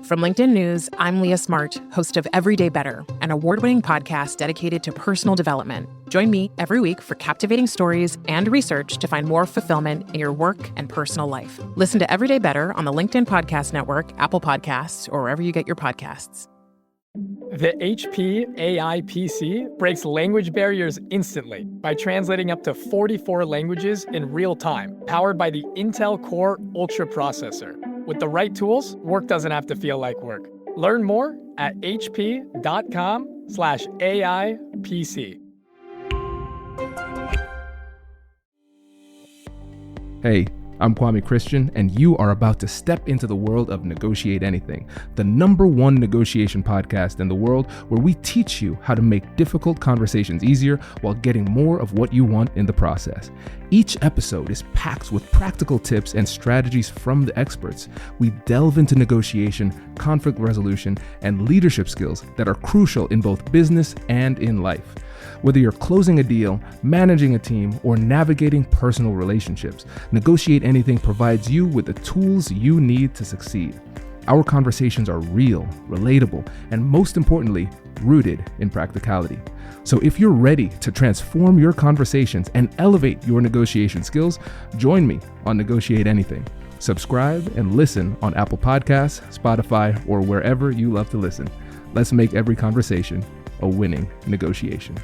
From LinkedIn News, I'm Leah Smart, host of Everyday Better, an award-winning podcast dedicated to personal development. Join me every week for captivating stories and research to find more fulfillment in your work and personal life. Listen to Everyday Better on the LinkedIn Podcast Network, Apple Podcasts, or wherever you get your podcasts. The HP AI PC breaks language barriers instantly by translating up to 44 languages in real time, powered by the Intel Core Ultra processor. With the right tools, work doesn't have to feel like work. Learn more at hp.com/AI PC. Hey, I'm Kwame Christian, and you are about to step into the world of Negotiate Anything, the #1 negotiation podcast in the world where we teach you how to make difficult conversations easier while getting more of what you want in the process. Each episode is packed with practical tips and strategies from the experts. We delve into negotiation, conflict resolution, and leadership skills that are crucial in both business and in life. Whether you're closing a deal, managing a team, or navigating personal relationships, Negotiate Anything provides you with the tools you need to succeed. Our conversations are real, relatable, and most importantly, rooted in practicality. So if you're ready to transform your conversations and elevate your negotiation skills, join me on Negotiate Anything. Subscribe and listen on Apple Podcasts, Spotify, or wherever you love to listen. Let's make every conversation a winning negotiation.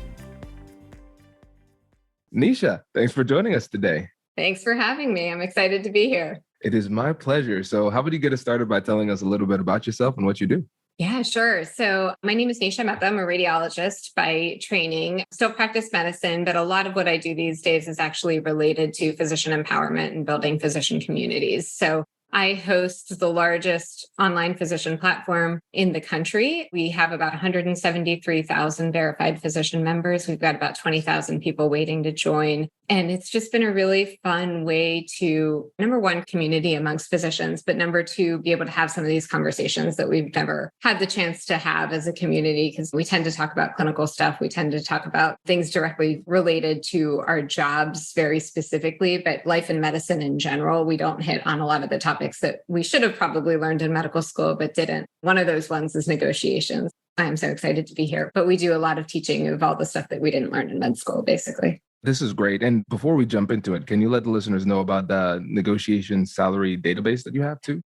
Nisha, thanks for joining us today. Thanks for having me. I'm excited to be here. It is my pleasure. So how about you get us started by telling us a little bit about yourself and what you do? Yeah, sure. So my name is Nisha Mehta. I'm a radiologist by training. Still practice medicine, but a lot of what I do these days is actually related to physician empowerment and building physician communities. So I host the largest online physician platform in the country. We have about 173,000 verified physician members. We've got about 20,000 people waiting to join. And it's just been a really fun way to, number one, community amongst physicians, but number two, be able to have some of these conversations that we've never had the chance to have as a community, because we tend to talk about clinical stuff. We tend to talk about things directly related to our jobs very specifically, but life and medicine in general, we don't hit on a lot of the topics that we should have probably learned in medical school, but didn't. One of those ones is negotiations. I'm so excited to be here, but we do a lot of teaching of all the stuff that we didn't learn in med school, basically. This is great. And before we jump into it, can you let the listeners know about the negotiation salary database that you have too?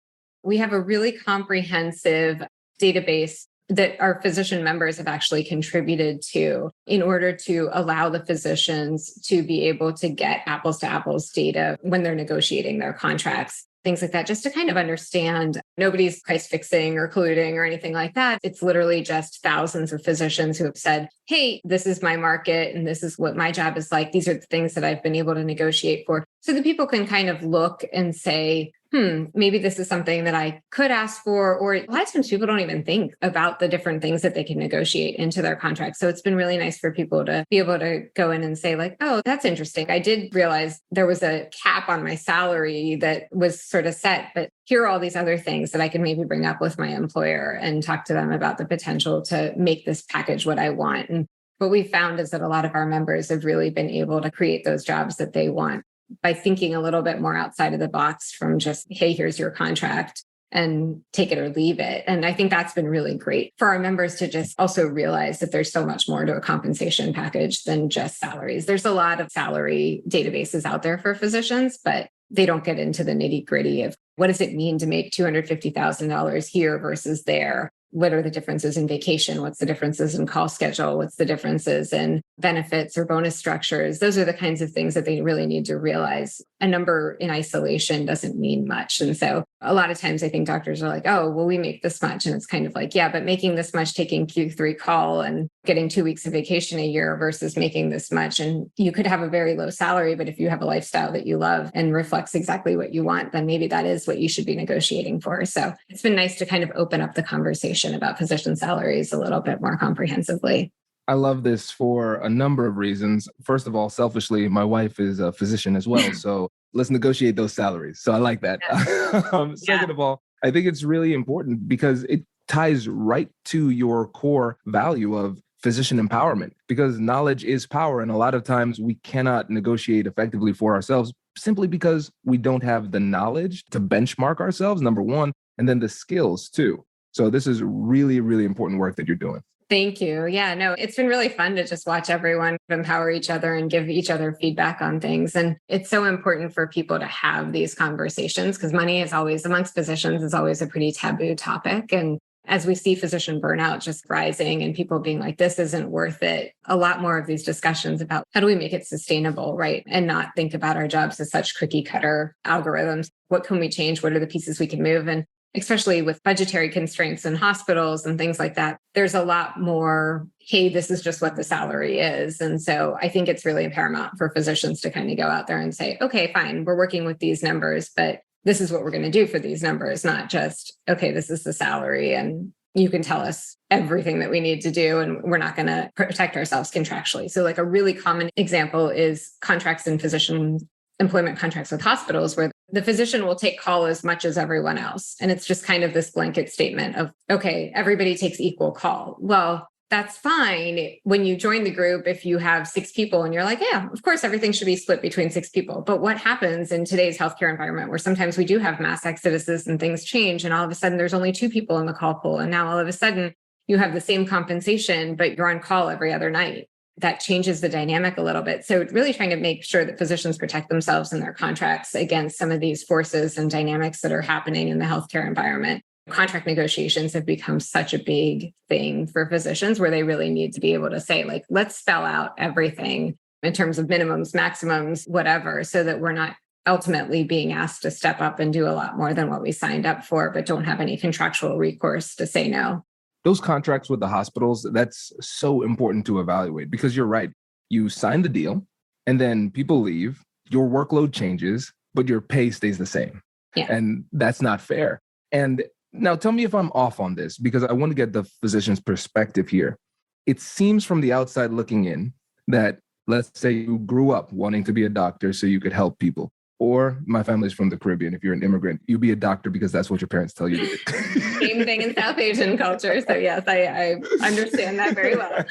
We have a really comprehensive database that our physician members have actually contributed to in order to allow the physicians to be able to get apples to apples data when they're negotiating their contracts. Things like that, just to kind of understand nobody's price fixing or colluding or anything like that. It's literally just thousands of physicians who have said, hey, this is my market and this is what my job is like. These are the things that I've been able to negotiate for. So that people can kind of look and say, maybe this is something that I could ask for. Or a lot of times people don't even think about the different things that they can negotiate into their contract. So it's been really nice for people to be able to go in and say like, oh, that's interesting. I did realize there was a cap on my salary that was sort of set, but here are all these other things that I can maybe bring up with my employer and talk to them about the potential to make this package what I want. And what we found is that a lot of our members have really been able to create those jobs that they want by thinking a little bit more outside of the box from just, hey, here's your contract and take it or leave it. And I think that's been really great for our members to just also realize that there's so much more to a compensation package than just salaries. There's a lot of salary databases out there for physicians, but they don't get into the nitty gritty of what does it mean to make $250,000 here versus there? What are the differences in vacation? What's the differences in call schedule? What's the differences in benefits or bonus structures? Those are the kinds of things that they really need to realize. A number in isolation doesn't mean much. And so a lot of times I think doctors are like, oh, well, we make this much. And it's kind of like, yeah, but making this much, taking Q3 call and getting 2 weeks of vacation a year versus making this much. And you could have a very low salary, but if you have a lifestyle that you love and reflects exactly what you want, then maybe that is what you should be negotiating for. So it's been nice to kind of open up the conversation about physician salaries a little bit more comprehensively. I love this for a number of reasons. First of all, selfishly, my wife is a physician as well. So let's negotiate those salaries. So I like that. Yeah. Second of all, I think it's really important because it ties right to your core value of physician empowerment, because knowledge is power. And a lot of times we cannot negotiate effectively for ourselves simply because we don't have the knowledge to benchmark ourselves, number one, and then the skills too. So this is really, really important work that you're doing. Thank you. Yeah, no, it's been really fun to just watch everyone empower each other and give each other feedback on things. And it's so important for people to have these conversations because money is always, amongst physicians, is always a pretty taboo topic. And as we see physician burnout just rising and people being like, this isn't worth it, a lot more of these discussions about how do we make it sustainable, right? And not think about our jobs as such cookie cutter algorithms. What can we change? What are the pieces we can move? And especially with budgetary constraints in hospitals and things like that, there's a lot more, hey, this is just what the salary is. And so I think it's really paramount for physicians to kind of go out there and say, okay, fine, we're working with these numbers, but this is what we're going to do for these numbers, not just, okay, this is the salary and you can tell us everything that we need to do and we're not going to protect ourselves contractually. So like a really common example is contracts in physician employment contracts with hospitals where the physician will take call as much as everyone else. And it's just kind of this blanket statement of, okay, everybody takes equal call. Well, that's fine when you join the group if you have 6 people and you're like, yeah, of course, everything should be split between 6 people. But what happens in today's healthcare environment where sometimes we do have mass exoduses and things change and all of a sudden there's only 2 people in the call pool. And now all of a sudden you have the same compensation, but you're on call every other night. That changes the dynamic a little bit. So really trying to make sure that physicians protect themselves and their contracts against some of these forces and dynamics that are happening in the healthcare environment. Contract negotiations have become such a big thing for physicians where they really need to be able to say, like, let's spell out everything in terms of minimums, maximums, whatever, so that we're not ultimately being asked to step up and do a lot more than what we signed up for, but don't have any contractual recourse to say no. Those contracts with the hospitals, that's so important to evaluate because you're right. You sign the deal and then people leave, your workload changes, but your pay stays the same. Yeah. And that's not fair. And now tell me if I'm off on this because I want to get the physician's perspective here. It seems from the outside looking in that let's say you grew up wanting to be a doctor so you could help people. Or my family's from the Caribbean. If you're an immigrant, you be a doctor because that's what your parents tell you to do. Same thing in South Asian culture. So yes, I understand that very well.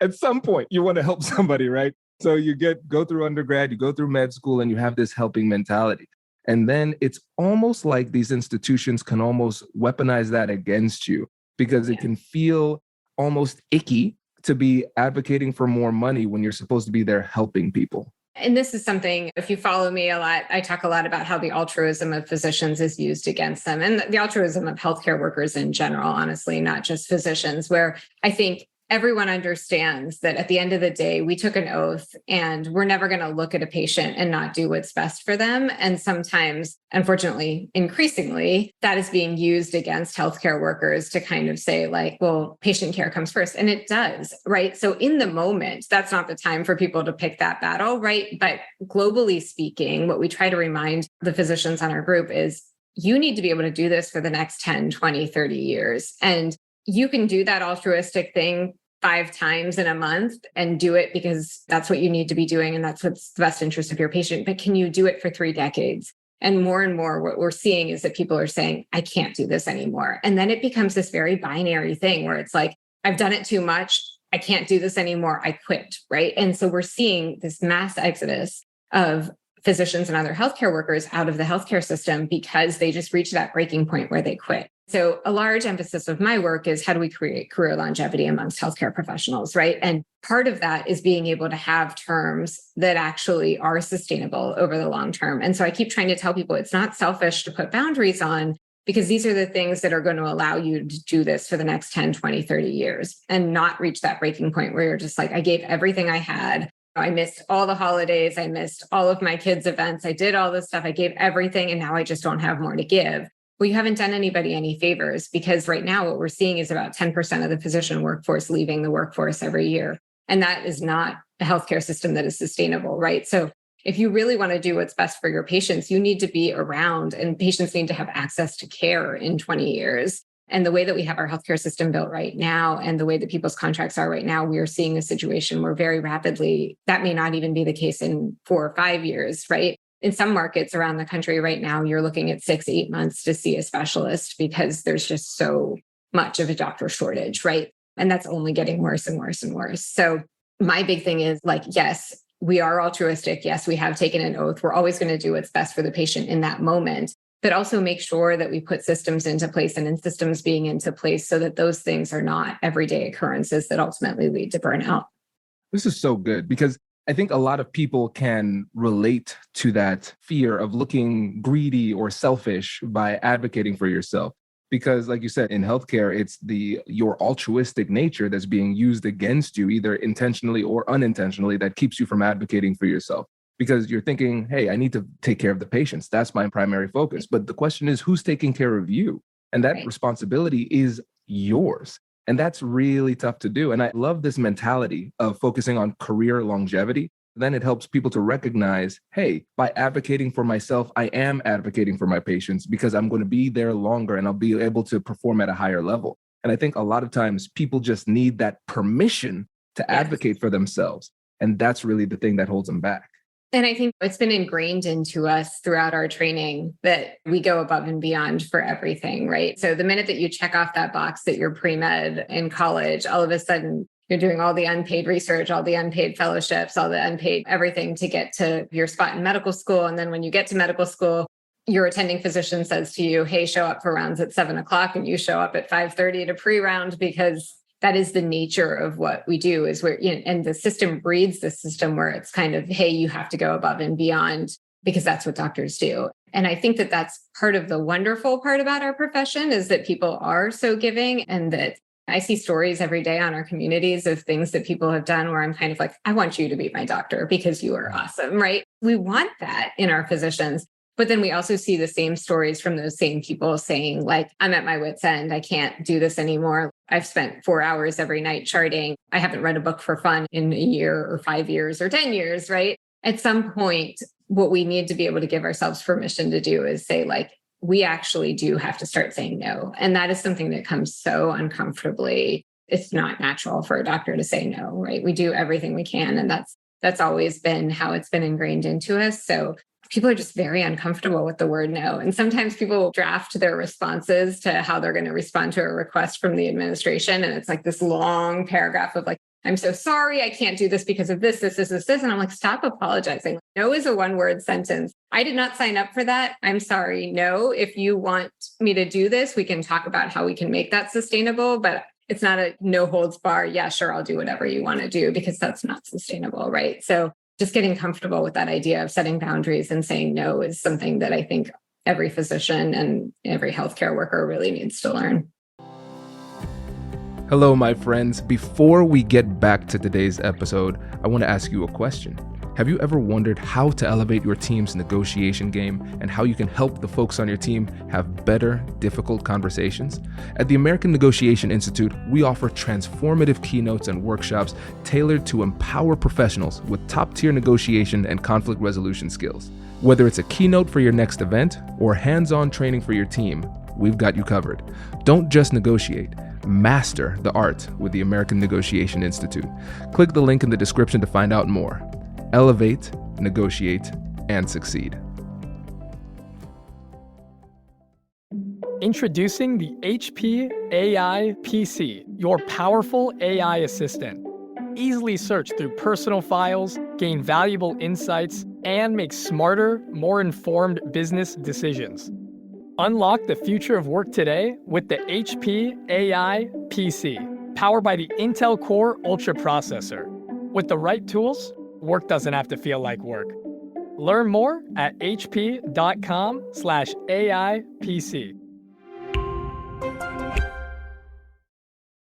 At some point, you want to help somebody, right? So you go through undergrad, you go through med school, and you have this helping mentality. And then it's almost like these institutions can almost weaponize that against you because it can feel almost icky to be advocating for more money when you're supposed to be there helping people. And this is something, if you follow me a lot, I talk a lot about how the altruism of physicians is used against them and the altruism of healthcare workers in general, honestly, not just physicians, where I think everyone understands that at the end of the day, we took an oath and we're never going to look at a patient and not do what's best for them. And sometimes, unfortunately, increasingly, that is being used against healthcare workers to kind of say like, well, patient care comes first. And it does, right? So in the moment, that's not the time for people to pick that battle, right? But globally speaking, what we try to remind the physicians on our group is you need to be able to do this for the next 10, 20, 30 years. And you can do that altruistic thing 5 times in a month and do it because that's what you need to be doing. And that's what's the best interest of your patient. But can you do it for 3 decades? And more, what we're seeing is that people are saying, I can't do this anymore. And then it becomes this very binary thing where it's like, I've done it too much. I can't do this anymore. I quit, right? And so we're seeing this mass exodus of physicians and other healthcare workers out of the healthcare system because they just reach that breaking point where they quit. So a large emphasis of my work is how do we create career longevity amongst healthcare professionals, right? And part of that is being able to have terms that actually are sustainable over the long term. And so I keep trying to tell people it's not selfish to put boundaries on because these are the things that are going to allow you to do this for the next 10, 20, 30 years and not reach that breaking point where you're just like, I gave everything I had. I missed all the holidays. I missed all of my kids' events. I did all this stuff. I gave everything. And now I just don't have more to give. Well, you haven't done anybody any favors because right now what we're seeing is about 10% of the physician workforce leaving the workforce every year. And that is not a healthcare system that is sustainable, right? So if you really want to do what's best for your patients, you need to be around and patients need to have access to care in 20 years. And the way that we have our healthcare system built right now and the way that people's contracts are right now, we are seeing a situation where very rapidly, that may not even be the case in 4 or 5 years, right? In some markets around the country right now, you're looking at 6, 8 months to see a specialist because there's just so much of a doctor shortage, right? And that's only getting worse and worse and worse. So my big thing is like, yes, we are altruistic. Yes, we have taken an oath. We're always going to do what's best for the patient in that moment. but also make sure that we put systems into place and in systems being into place so that those things are not everyday occurrences that ultimately lead to burnout. This is so good because I think a lot of people can relate to that fear of looking greedy or selfish by advocating for yourself. Because like you said, in healthcare, it's your altruistic nature that's being used against you, either intentionally or unintentionally, that keeps you from advocating for yourself. Because you're thinking, hey, I need to take care of the patients. That's my primary focus. But the question is, who's taking care of you? And that responsibility is yours. And that's really tough to do. And I love this mentality of focusing on career longevity. Then it helps people to recognize, hey, by advocating for myself, I am advocating for my patients because I'm going to be there longer and I'll be able to perform at a higher level. And I think a lot of times people just need that permission to advocate for themselves. And that's really the thing that holds them back. And I think it's been ingrained into us throughout our training that we go above and beyond for everything, right? So the minute that you check off that box that you're pre-med in college, all of a sudden you're doing all the unpaid research, all the unpaid fellowships, all the unpaid everything to get to your spot in medical school. And then when you get to medical school, your attending physician says to you, hey, show up for rounds at 7:00, and you show up at 5:30 to pre-round because that is the nature of what we do is where, and the system breeds the system where it's kind of, hey, you have to go above and beyond because that's what doctors do. And I think that that's part of the wonderful part about our profession is that people are so giving, and that I see stories every day on our communities of things that people have done where I'm kind of like, I want you to be my doctor because you are awesome, right? We want that in our physicians. But then we also see the same stories from those same people saying, like, I'm at my wit's end. I can't do this anymore. I've spent 4 hours every night charting. I haven't read a book for fun in a year or 5 years or 10 years, right? At some point, what we need to be able to give ourselves permission to do is say, like, we actually do have to start saying no. And that is something that comes so uncomfortably. It's not natural for a doctor to say no, right? We do everything we can. And that's always been how it's been ingrained into us. So people are just very uncomfortable with the word no. And sometimes people draft their responses to how they're going to respond to a request from the administration. And it's like this long paragraph of like, I'm so sorry, I can't do this because of this. And I'm like, stop apologizing. No is a one-word sentence. I did not sign up for that. I'm sorry. No, if you want me to do this, we can talk about how we can make that sustainable, but it's not a no holds bar. Yeah, sure, I'll do whatever you want to do because that's not sustainable, right? So just getting comfortable with that idea of setting boundaries and saying no is something that I think every physician and every healthcare worker really needs to learn. Hello, my friends. Before we get back to today's episode, I want to ask you a question. Have you ever wondered how to elevate your team's negotiation game and how you can help the folks on your team have better, difficult conversations? At the American Negotiation Institute, we offer transformative keynotes and workshops tailored to empower professionals with top-tier negotiation and conflict resolution skills. Whether it's a keynote for your next event or hands-on training for your team, we've got you covered. Don't just negotiate. Master the art with the American Negotiation Institute. Click the link in the description to find out more. Elevate, negotiate, and succeed. Introducing the HP AI PC, your powerful AI assistant. Easily search through personal files, gain valuable insights, and make smarter, more informed business decisions. Unlock the future of work today with the HP AI PC, powered by the Intel Core Ultra processor. With the right tools, work doesn't have to feel like work. Learn more at hp.com/AIPC.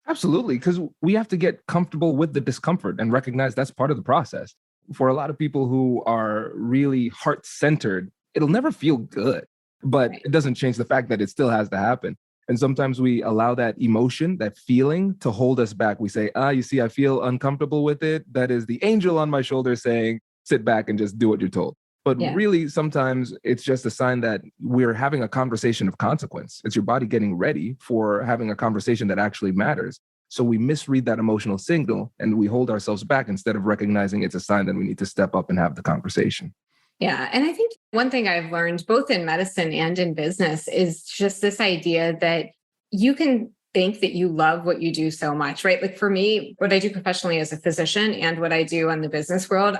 Absolutely, because we have to get comfortable with the discomfort and recognize that's part of the process. For a lot of people who are really heart-centered, it'll never feel good, but it doesn't change the fact that it still has to happen. And sometimes we allow that emotion, that feeling to hold us back. We say, you see, I feel uncomfortable with it. That is the angel on my shoulder saying, sit back and just do what you're told. But really, sometimes it's just a sign that we're having a conversation of consequence. It's your body getting ready for having a conversation that actually matters. So we misread that emotional signal and we hold ourselves back instead of recognizing it's a sign that we need to step up and have the conversation. Yeah. And I think one thing I've learned both in medicine and in business is just this idea that you can think that you love what you do so much, right? Like for me, what I do professionally as a physician and what I do in the business world,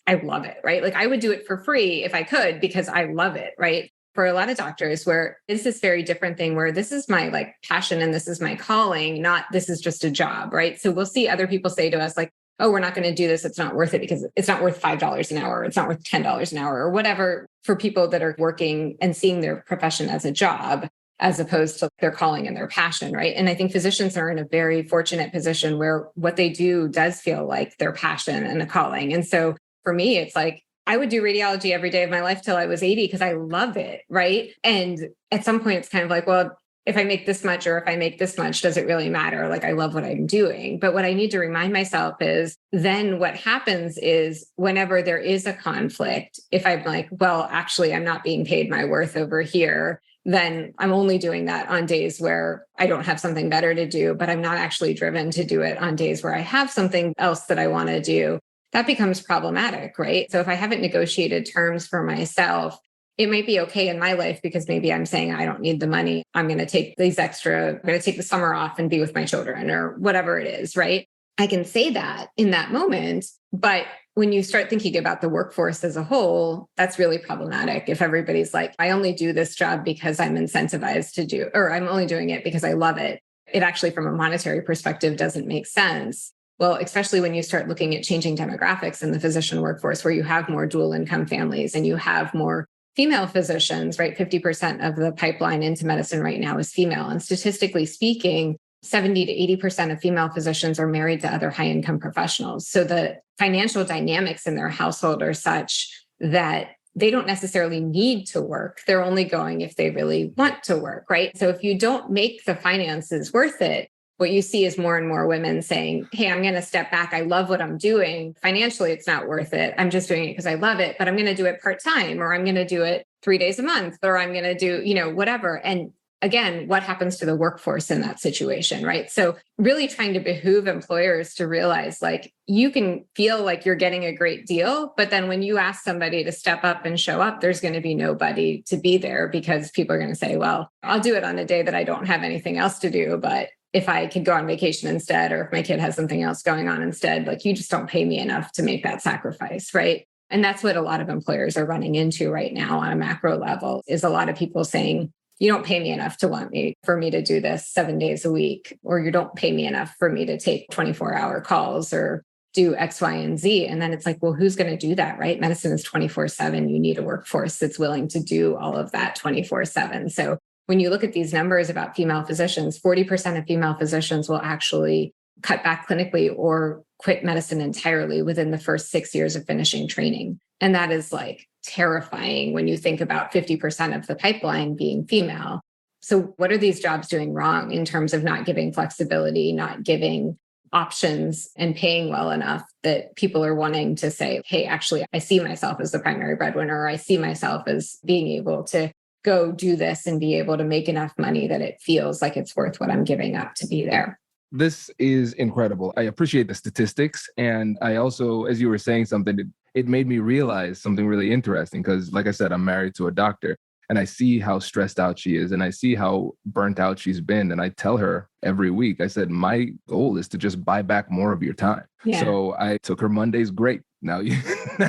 I love it, right? Like I would do it for free if I could because I love it, right? for a lot of doctors where it's this very different thing where this is my like passion and this is my calling, not this is just a job, right? So we'll see other people say to us like, oh, we're not going to do this. It's not worth it because it's not worth $5 an hour. It's not worth $10 an hour or whatever for people that are working and seeing their profession as a job, as opposed to their calling and their passion, right? And I think physicians are in a very fortunate position where what they do does feel like their passion and a calling. And so for me, it's like, I would do radiology every day of my life till I was 80 because I love it, right? And at some point, it's kind of like, well, if I make this much or if I make this much, does it really matter? Like, I love what I'm doing. But what I need to remind myself is then what happens is whenever there is a conflict, if I'm like, well, actually, I'm not being paid my worth over here, then I'm only doing that on days where I don't have something better to do, but I'm not actually driven to do it on days where I have something else that I want to do. That becomes problematic, right? So if I haven't negotiated terms for myself, it might be okay in my life because maybe I'm saying I don't need the money. I'm going to take I'm going to take the summer off and be with my children or whatever it is, right? I can say that in that moment, but when you start thinking about the workforce as a whole, that's really problematic. If everybody's like, I only do this job because I'm incentivized to do, or I'm only doing it because I love it. It actually, from a monetary perspective, doesn't make sense. Well, especially when you start looking at changing demographics in the physician workforce, where you have more dual income families and you have more female physicians, right? 50% of the pipeline into medicine right now is female. And statistically speaking, 70 to 80% of female physicians are married to other high income professionals. So the financial dynamics in their household are such that they don't necessarily need to work. They're only going if they really want to work, right? So if you don't make the finances worth it, what you see is more and more women saying, hey, I'm going to step back. I love what I'm doing. Financially, it's not worth it. I'm just doing it because I love it, but I'm going to do it part-time, or I'm going to do it 3 days a month, or I'm going to do, whatever. And again, what happens to the workforce in that situation, right? So really trying to behoove employers to realize like you can feel like you're getting a great deal, but then when you ask somebody to step up and show up, there's going to be nobody to be there because people are going to say, well, I'll do it on a day that I don't have anything else to do, but if I could go on vacation instead, or if my kid has something else going on instead, like you just don't pay me enough to make that sacrifice, right? And that's what a lot of employers are running into right now on a macro level, is a lot of people saying, you don't pay me enough for me to do this 7 days a week, or you don't pay me enough for me to take 24-hour calls or do X, Y, and Z. And then it's like, well, who's going to do that, right? Medicine is 24/7. You need a workforce that's willing to do all of that 24/7. So when you look at these numbers about female physicians, 40% of female physicians will actually cut back clinically or quit medicine entirely within the first 6 years of finishing training. And that is like terrifying when you think about 50% of the pipeline being female. So what are these jobs doing wrong in terms of not giving flexibility, not giving options, and paying well enough that people are wanting to say, hey, actually, I see myself as the primary breadwinner, or I see myself as being able to go do this and be able to make enough money that it feels like it's worth what I'm giving up to be there. This is incredible. I appreciate the statistics. And I also, as you were saying something, it made me realize something really interesting because, like I said, I'm married to a doctor and I see how stressed out she is and I see how burnt out she's been. And I tell her every week, I said, my goal is to just buy back more of your time. Yeah. So I took her Mondays. Great. Now you,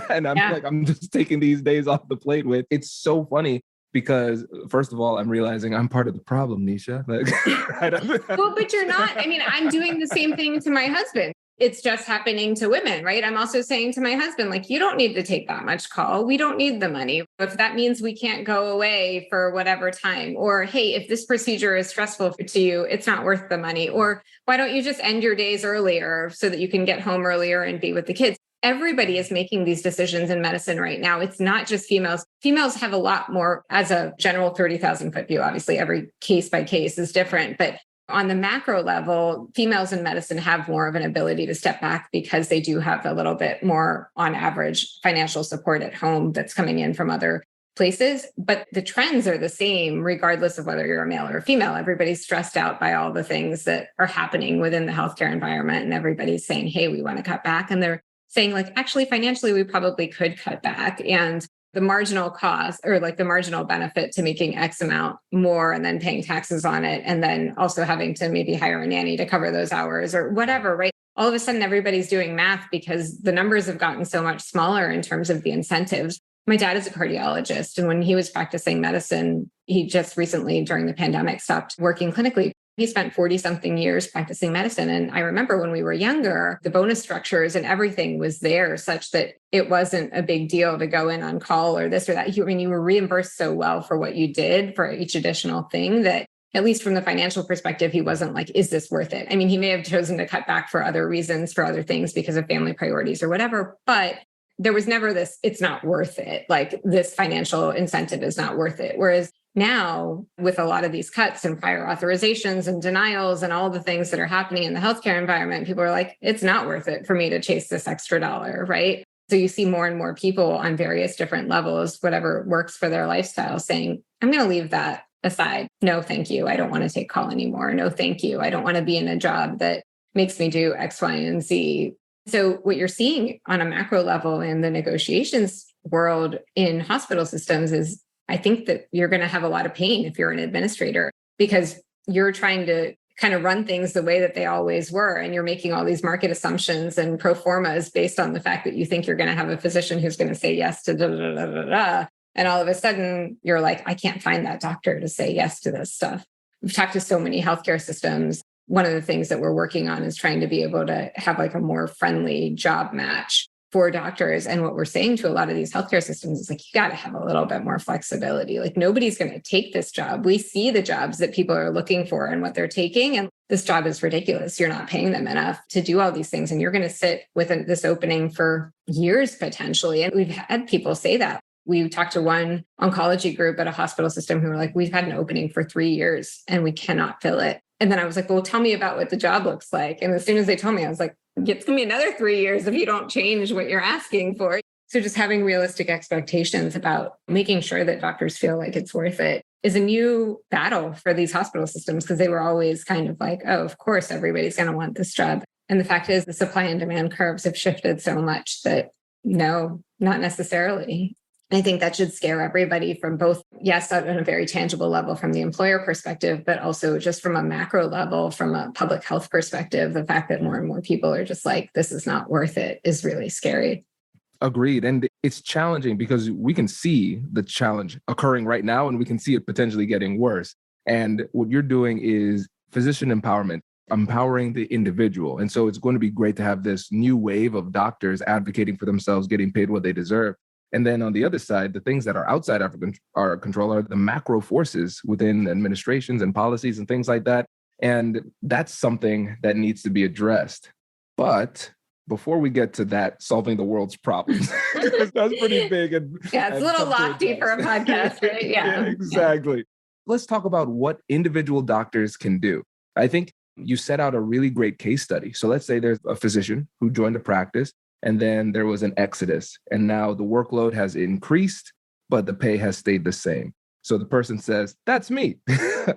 and I'm just taking these days off the plate with. It's so funny. Because first of all, I'm realizing I'm part of the problem, Nisha. Well, but you're not. I mean, I'm doing the same thing to my husband. It's just happening to women, right? I'm also saying to my husband, like, you don't need to take that much call. We don't need the money. If that means we can't go away for whatever time, or, hey, if this procedure is stressful to you, it's not worth the money. Or why don't you just end your days earlier so that you can get home earlier and be with the kids? Everybody is making these decisions in medicine right now. It's not just females. Females have a lot more, as a general 30,000 foot view. Obviously, every case by case is different. But on the macro level, females in medicine have more of an ability to step back because they do have a little bit more, on average, financial support at home that's coming in from other places. But the trends are the same, regardless of whether you're a male or a female. Everybody's stressed out by all the things that are happening within the healthcare environment. And everybody's saying, hey, we want to cut back. And they're saying like, actually, financially, we probably could cut back. And the marginal cost, or like the marginal benefit to making X amount more and then paying taxes on it, and then also having to maybe hire a nanny to cover those hours or whatever, right? All of a sudden, everybody's doing math because the numbers have gotten so much smaller in terms of the incentives. My dad is a cardiologist. And when he was practicing medicine, he just recently during the pandemic stopped working clinically. He spent 40 something years practicing medicine. And I remember when we were younger, the bonus structures and everything was there such that it wasn't a big deal to go in on call or this or that. You were reimbursed so well for what you did for each additional thing that at least from the financial perspective, he wasn't like, is this worth it? I mean, he may have chosen to cut back for other reasons, for other things because of family priorities or whatever, but there was never this, it's not worth it. Like this financial incentive is not worth it. Whereas now with a lot of these cuts and prior authorizations and denials and all the things that are happening in the healthcare environment, people are like, it's not worth it for me to chase this extra dollar, right? So you see more and more people on various different levels, whatever works for their lifestyle, saying, I'm going to leave that aside. No, thank you. I don't want to take call anymore. No, thank you. I don't want to be in a job that makes me do X, Y, and Z. So what you're seeing on a macro level in the negotiations world in hospital systems is, I think that you're going to have a lot of pain if you're an administrator, because you're trying to kind of run things the way that they always were. And you're making all these market assumptions and pro formas based on the fact that you think you're going to have a physician who's going to say yes to da, da, da, da, da. And all of a sudden you're like, I can't find that doctor to say yes to this stuff. We've talked to so many healthcare systems. One of the things that we're working on is trying to be able to have like a more friendly job match for doctors. And what we're saying to a lot of these healthcare systems is like, you got to have a little bit more flexibility. Like nobody's going to take this job. We see the jobs that people are looking for and what they're taking. And this job is ridiculous. You're not paying them enough to do all these things. And you're going to sit with this opening for years potentially. And we've had people say that. We talked to one oncology group at a hospital system who were like, we've had an opening for 3 years and we cannot fill it. And then I was like, well, tell me about what the job looks like. And as soon as they told me, I was like, it's going to be another 3 years if you don't change what you're asking for. So just having realistic expectations about making sure that doctors feel like it's worth it is a new battle for these hospital systems, because they were always kind of like, oh, of course, everybody's going to want this job. And the fact is the supply and demand curves have shifted so much that no, not necessarily. I think that should scare everybody from both, yes, on a very tangible level from the employer perspective, but also just from a macro level, from a public health perspective, the fact that more and more people are just like, this is not worth it is really scary. Agreed. And it's challenging because we can see the challenge occurring right now and we can see it potentially getting worse. And what you're doing is physician empowerment, empowering the individual. And so it's going to be great to have this new wave of doctors advocating for themselves, getting paid what they deserve. And then on the other side, the things that are outside our control are the macro forces within administrations and policies and things like that. And that's something that needs to be addressed. But before we get to that, solving the world's problems, that's pretty big. And, yeah, it's a little lofty for a podcast, right? Yeah, exactly. Yeah. Let's talk about what individual doctors can do. I think you set out a really great case study. So let's say there's a physician who joined a practice, and then there was an exodus, and now the workload has increased, but the pay has stayed the same. So the person says, that's me.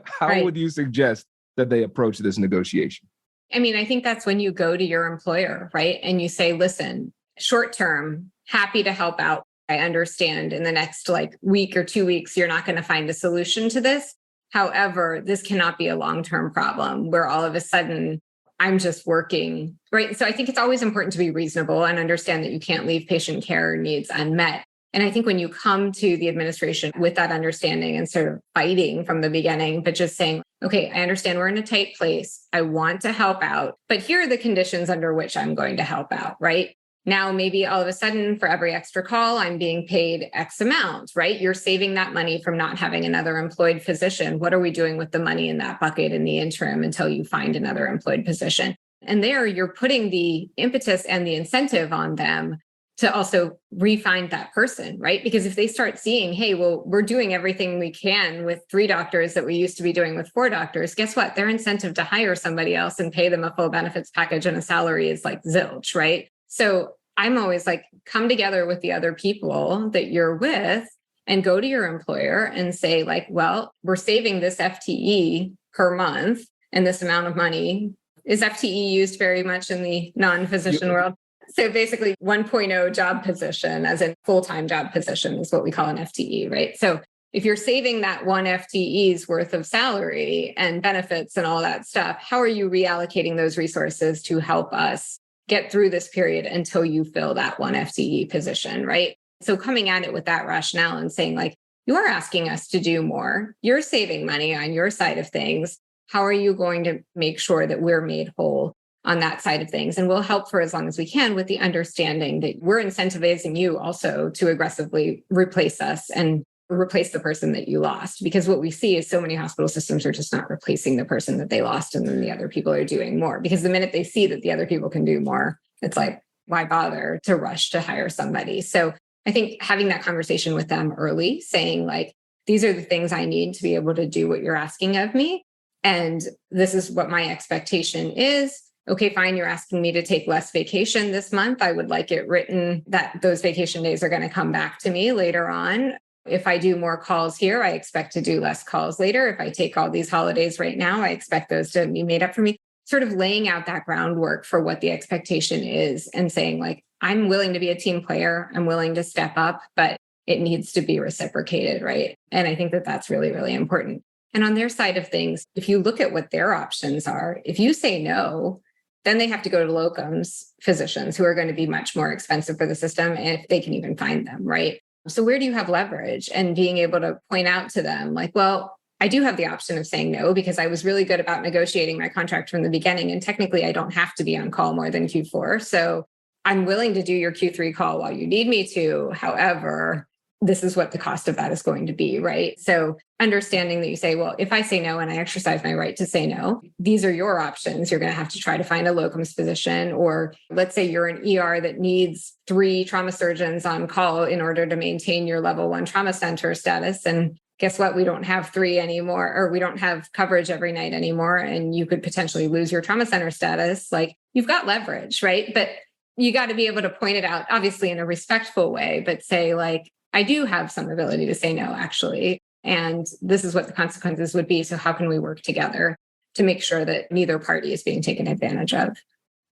How would you suggest that they approach this negotiation? I mean, I think that's when you go to your employer, right? And you say, listen, short term, happy to help out. I understand in the next week or 2 weeks, you're not going to find a solution to this. However, this cannot be a long-term problem where all of a sudden I'm just working, right? So I think it's always important to be reasonable and understand that you can't leave patient care needs unmet. And I think when you come to the administration with that understanding and sort of fighting from the beginning, but just saying, okay, I understand we're in a tight place. I want to help out, but here are the conditions under which I'm going to help out, right? Now, maybe all of a sudden for every extra call, I'm being paid X amount, right? You're saving that money from not having another employed physician. What are we doing with the money in that bucket in the interim until you find another employed position? And there you're putting the impetus and the incentive on them to also re-find that person, right? Because if they start seeing, hey, well, we're doing everything we can with 3 doctors that we used to be doing with 4 doctors, guess what? Their incentive to hire somebody else and pay them a full benefits package and a salary is like zilch, right? So I'm always like, come together with the other people that you're with and go to your employer and say like, well, we're saving this FTE per month and this amount of money. Is FTE used very much in the non-physician world? So basically 1.0 job position as a full-time job position is what we call an FTE, right? So if you're saving that 1 FTE's worth of salary and benefits and all that stuff, how are you reallocating those resources to help us get through this period until you fill that 1 FTE position, right? So coming at it with that rationale and saying like, you are asking us to do more. You're saving money on your side of things. How are you going to make sure that we're made whole on that side of things? And we'll help for as long as we can with the understanding that we're incentivizing you also to aggressively replace us and replace the person that you lost. Because what we see is so many hospital systems are just not replacing the person that they lost. And then the other people are doing more. Because the minute they see that the other people can do more, it's like, why bother to rush to hire somebody? So I think having that conversation with them early, saying like, these are the things I need to be able to do what you're asking of me. And this is what my expectation is. Okay, fine. You're asking me to take less vacation this month. I would like it written that those vacation days are going to come back to me later on. If I do more calls here, I expect to do less calls later. If I take all these holidays right now, I expect those to be made up for me. Sort of laying out that groundwork for what the expectation is and saying like, I'm willing to be a team player. I'm willing to step up, but it needs to be reciprocated, right? And I think that that's really, really important. And on their side of things, if you look at what their options are, if you say no, then they have to go to locums physicians who are going to be much more expensive for the system, if they can even find them, right? So where do you have leverage? And being able to point out to them like, well, I do have the option of saying no because I was really good about negotiating my contract from the beginning. And technically, I don't have to be on call more than Q4. So I'm willing to do your Q3 call while you need me to. However, this is what the cost of that is going to be, right? So understanding that you say, well, if I say no and I exercise my right to say no, these are your options. You're going to have to try to find a locums physician, or let's say you're an ER that needs 3 trauma surgeons on call in order to maintain your level 1 trauma center status. And guess what? We don't have 3 anymore, or we don't have coverage every night anymore. And you could potentially lose your trauma center status. Like you've got leverage, right? But you got to be able to point it out, obviously in a respectful way, but say like, I do have some ability to say no, actually. And this is what the consequences would be. So how can we work together to make sure that neither party is being taken advantage of?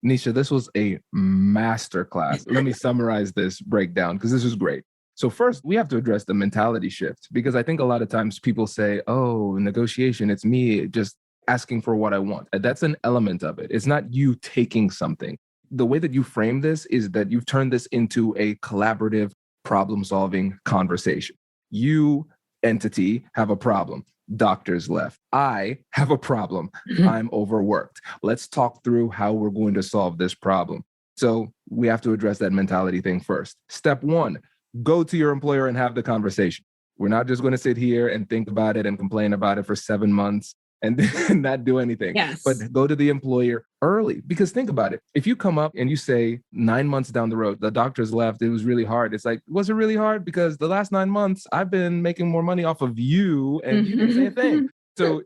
Nisha, this was a masterclass. Let me summarize this breakdown because this is great. So first, we have to address the mentality shift, because I think a lot of times people say, oh, negotiation, it's me just asking for what I want. That's an element of it. It's not you taking something. The way that you frame this is that you've turned this into a collaborative problem-solving conversation. You, entity, have a problem. Doctors left. I have a problem. I'm overworked. Let's talk through how we're going to solve this problem. So we have to address that mentality thing first. Step 1, go to your employer and have the conversation. We're not just going to sit here and think about it and complain about it for 7 months and not do anything. Yes. But go to the employer early, because think about it. If you come up and you say 9 months down the road, the doctors left, it was really hard. It's like, was it really hard? Because the last 9 months, I've been making more money off of you and you didn't say a thing. So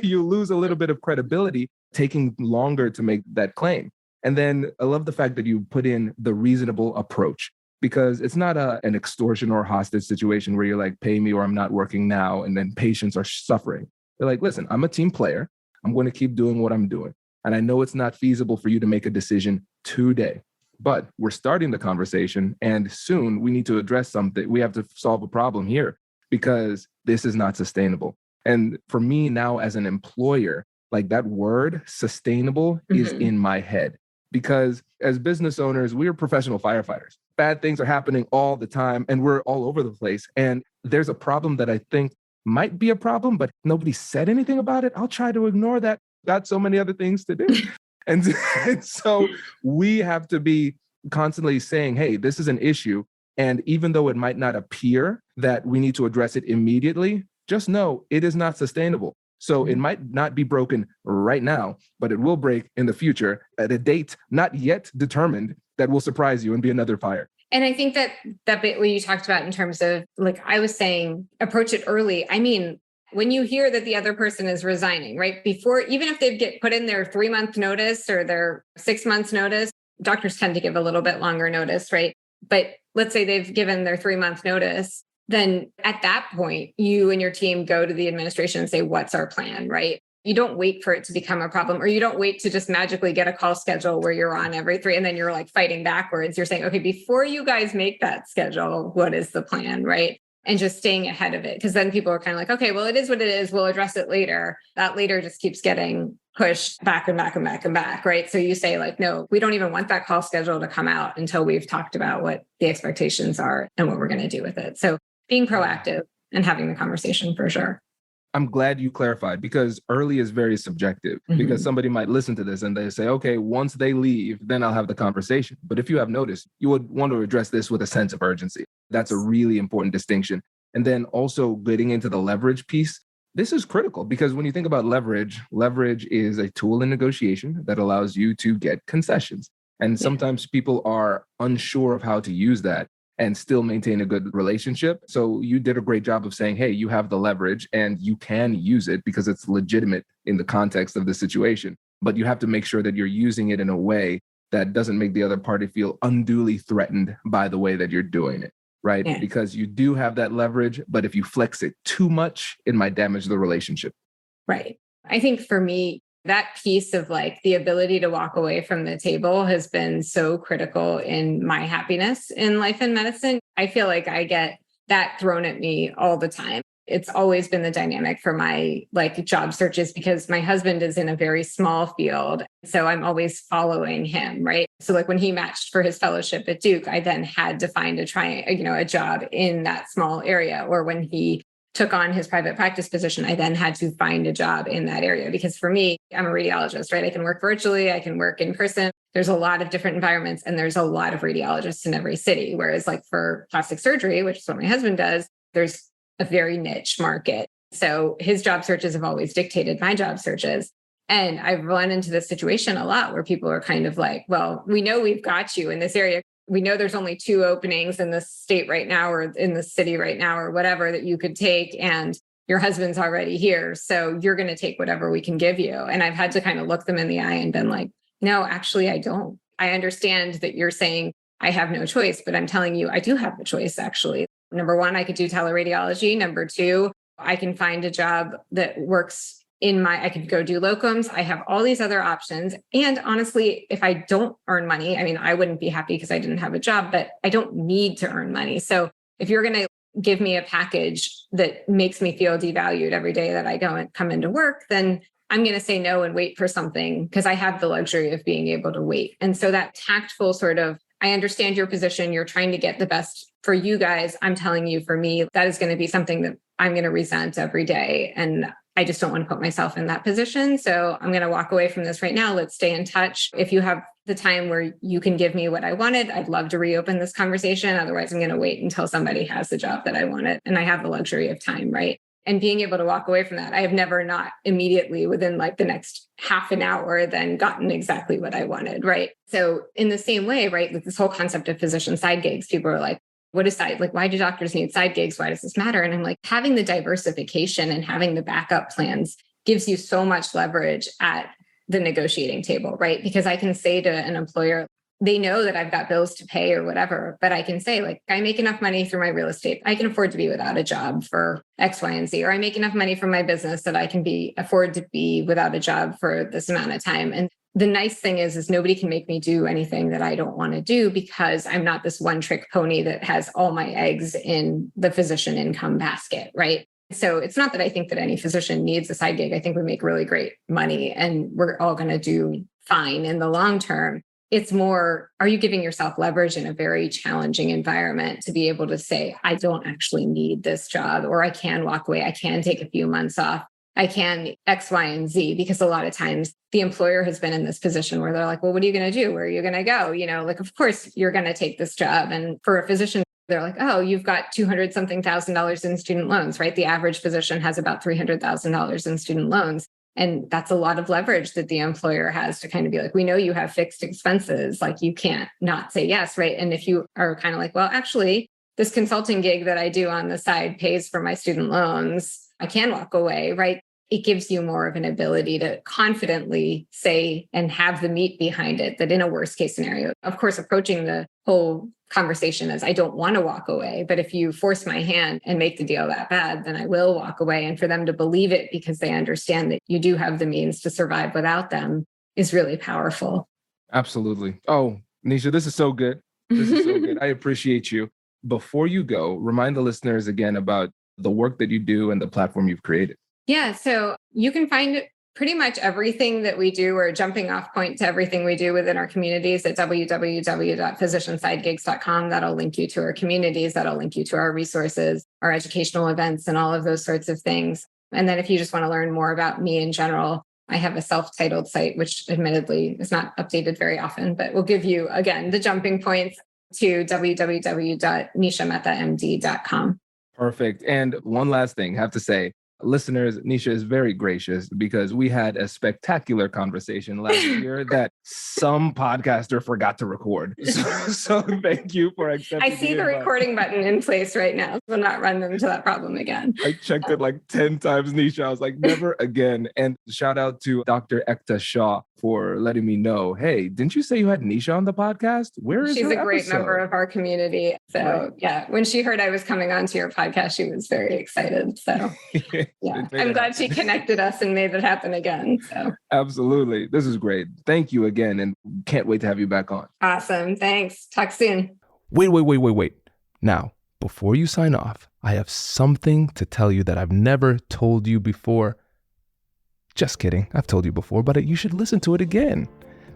you lose a little bit of credibility, taking longer to make that claim. And then I love the fact that you put in the reasonable approach, because it's not an extortion or hostage situation where you're like, pay me or I'm not working now. And then patients are suffering. They're like, listen, I'm a team player. I'm going to keep doing what I'm doing. And I know it's not feasible for you to make a decision today, but we're starting the conversation. And soon we need to address something. We have to solve a problem here because this is not sustainable. And for me now as an employer, like that word sustainable is in my head, because as business owners, we are professional firefighters. Bad things are happening all the time and we're all over the place. And there's a problem that I think might be a problem, but nobody said anything about it. I'll try to ignore that. Got so many other things to do. And so we have to be constantly saying, hey, this is an issue. And even though it might not appear that we need to address it immediately, just know it is not sustainable. So it might not be broken right now, but it will break in the future at a date not yet determined that will surprise you and be another fire. And I think that bit what you talked about in terms of, like I was saying, approach it early. I mean, when you hear that the other person is resigning, right? Before, even if they put in their 3-month notice or their 6 months notice, doctors tend to give a little bit longer notice, right? But let's say they've given their 3-month notice, then at that point, you and your team go to the administration and say, what's our plan, right? You don't wait for it to become a problem, or you don't wait to just magically get a call schedule where you're on every 3 and then you're like fighting backwards. You're saying, okay, before you guys make that schedule, what is the plan, right? And just staying ahead of it. Because then people are kind of like, okay, well, it is what it is. We'll address it later. That later just keeps getting pushed back and back and back and back, right? So you say like, no, we don't even want that call schedule to come out until we've talked about what the expectations are and what we're going to do with it. So being proactive and having the conversation for sure. I'm glad you clarified, because early is very subjective, because somebody might listen to this and they say, okay, once they leave, then I'll have the conversation. But if you have noticed, you would want to address this with a sense of urgency. That's a really important distinction. And then also getting into the leverage piece. This is critical because when you think about leverage, leverage is a tool in negotiation that allows you to get concessions. And sometimes people are unsure of how to use that and still maintain a good relationship. So you did a great job of saying, hey, you have the leverage and you can use it because it's legitimate in the context of the situation. But you have to make sure that you're using it in a way that doesn't make the other party feel unduly threatened by the way that you're doing it, right? Yeah. Because you do have that leverage, but if you flex it too much, it might damage the relationship. Right. I think for me, that piece of like the ability to walk away from the table has been so critical in my happiness in life and medicine. I feel like I get that thrown at me all the time. It's always been the dynamic for my like job searches because my husband is in a very small field. So I'm always following him, right? So like when he matched for his fellowship at Duke, I then had to find a job in that small area. Or when he took on his private practice position, I then had to find a job in that area. Because for me, I'm a radiologist, right? I can work virtually, I can work in person. There's a lot of different environments and there's a lot of radiologists in every city. Whereas like for plastic surgery, which is what my husband does, there's a very niche market. So his job searches have always dictated my job searches. And I've run into this situation a lot where people are kind of like, well, we know we've got you in this area. We know there's only 2 openings in the state right now or in the city right now or whatever that you could take. And your husband's already here. So you're going to take whatever we can give you. And I've had to kind of look them in the eye and been like, no, actually, I don't. I understand that you're saying I have no choice, but I'm telling you, I do have a choice, actually. Number 1, I could do teleradiology. Number 2, I can find a job that works I could go do locums. I have all these other options. And honestly, if I don't earn money, I mean, I wouldn't be happy because I didn't have a job, but I don't need to earn money. So if you're going to give me a package that makes me feel devalued every day that I go and come into work, then I'm going to say no and wait for something because I have the luxury of being able to wait. And so that tactful sort of, I understand your position. You're trying to get the best for you guys. I'm telling you, for me, that is going to be something that I'm going to resent every day. And I just don't want to put myself in that position. So I'm going to walk away from this right now. Let's stay in touch. If you have the time where you can give me what I wanted, I'd love to reopen this conversation. Otherwise, I'm going to wait until somebody has the job that I wanted. And I have the luxury of time, right? And being able to walk away from that, I have never not immediately within like the next half an hour then gotten exactly what I wanted, right? So in the same way, right, like this whole concept of physician side gigs, people are like, what is side? Like, why do doctors need side gigs? Why does this matter? And I'm like, having the diversification and having the backup plans gives you so much leverage at the negotiating table, right? Because I can say to an employer, they know that I've got bills to pay or whatever, but I can say like, I make enough money through my real estate. I can afford to be without a job for X, Y, and Z, or I make enough money from my business that I can afford to be without a job for this amount of time. And the nice thing is nobody can make me do anything that I don't want to do because I'm not this one trick pony that has all my eggs in the physician income basket, right? So it's not that I think that any physician needs a side gig. I think we make really great money and we're all going to do fine in the long term. It's more, are you giving yourself leverage in a very challenging environment to be able to say, I don't actually need this job, or I can walk away. I can take a few months off. I can X, Y, and Z, because a lot of times the employer has been in this position where they're like, well, what are you going to do? Where are you going to go? You know, like, of course you're going to take this job. And for a physician, they're like, oh, you've got $200-something thousand in student loans, right? The average physician has about $300,000 in student loans. And that's a lot of leverage that the employer has to kind of be like, we know you have fixed expenses, like you can't not say yes, right? And if you are kind of like, well, actually, this consulting gig that I do on the side pays for my student loans, I can walk away, right? It gives you more of an ability to confidently say and have the meat behind it that in a worst case scenario, of course, approaching the whole conversation as I don't want to walk away, but if you force my hand and make the deal that bad, then I will walk away. And for them to believe it because they understand that you do have the means to survive without them is really powerful. Absolutely. Oh, Nisha, this is so good. This is so good. I appreciate you. Before you go, remind the listeners again about the work that you do and the platform you've created. Yeah. So you can find Pretty much everything that we do, or a jumping off point to everything we do within our communities at www.physiciansidegigs.com. That'll link you to our communities. That'll link you to our resources, our educational events, and all of those sorts of things. And then if you just want to learn more about me in general, I have a self-titled site, which admittedly is not updated very often, but will give you, again, the jumping points to www.nishametamd.com. Perfect. And one last thing, I have to say, listeners, Nisha is very gracious because we had a spectacular conversation last year that some podcaster forgot to record. So thank you for accepting. I see the recording button in place right now. We'll not run into that problem again. I checked it like 10 times, Nisha. I was like, never again. And shout out to Dr. Ekta Shah for letting me know, hey, didn't you say you had Nisha on the podcast? Where is She's her a great episode? member of our community. So right. Yeah, when she heard I was coming onto your podcast, she was very excited. So yeah, I'm glad she connected us and made it happen again. So absolutely. This is great. Thank you again. And can't wait to have you back on. Awesome. Thanks. Talk soon. Wait. Now, before you sign off, I have something to tell you that I've never told you before. Just kidding. I've told you before, but you should listen to it again.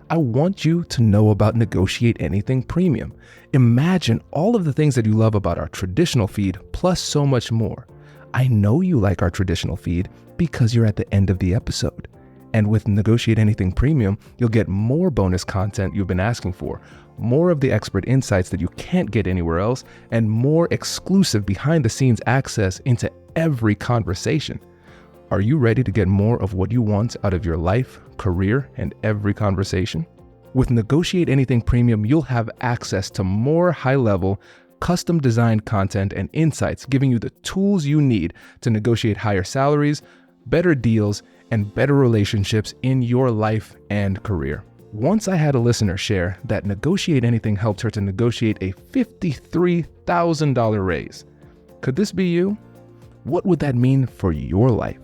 I want you to know about Negotiate Anything Premium. Imagine all of the things that you love about our traditional feed, plus so much more. I know you like our traditional feed because you're at the end of the episode. And with Negotiate Anything Premium, you'll get more bonus content you've been asking for, more of the expert insights that you can't get anywhere else, and more exclusive behind-the-scenes access into every conversation. Are you ready to get more of what you want out of your life, career, and every conversation? With Negotiate Anything Premium, you'll have access to more high-level, custom-designed content and insights, giving you the tools you need to negotiate higher salaries, better deals, and better relationships in your life and career. Once I had a listener share that Negotiate Anything helped her to negotiate a $53,000 raise. Could this be you? What would that mean for your life?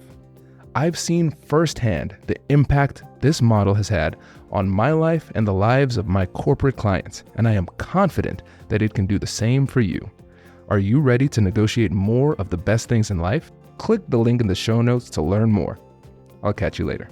I've seen firsthand the impact this model has had on my life and the lives of my corporate clients, and I am confident that it can do the same for you. Are you ready to negotiate more of the best things in life? Click the link in the show notes to learn more. I'll catch you later.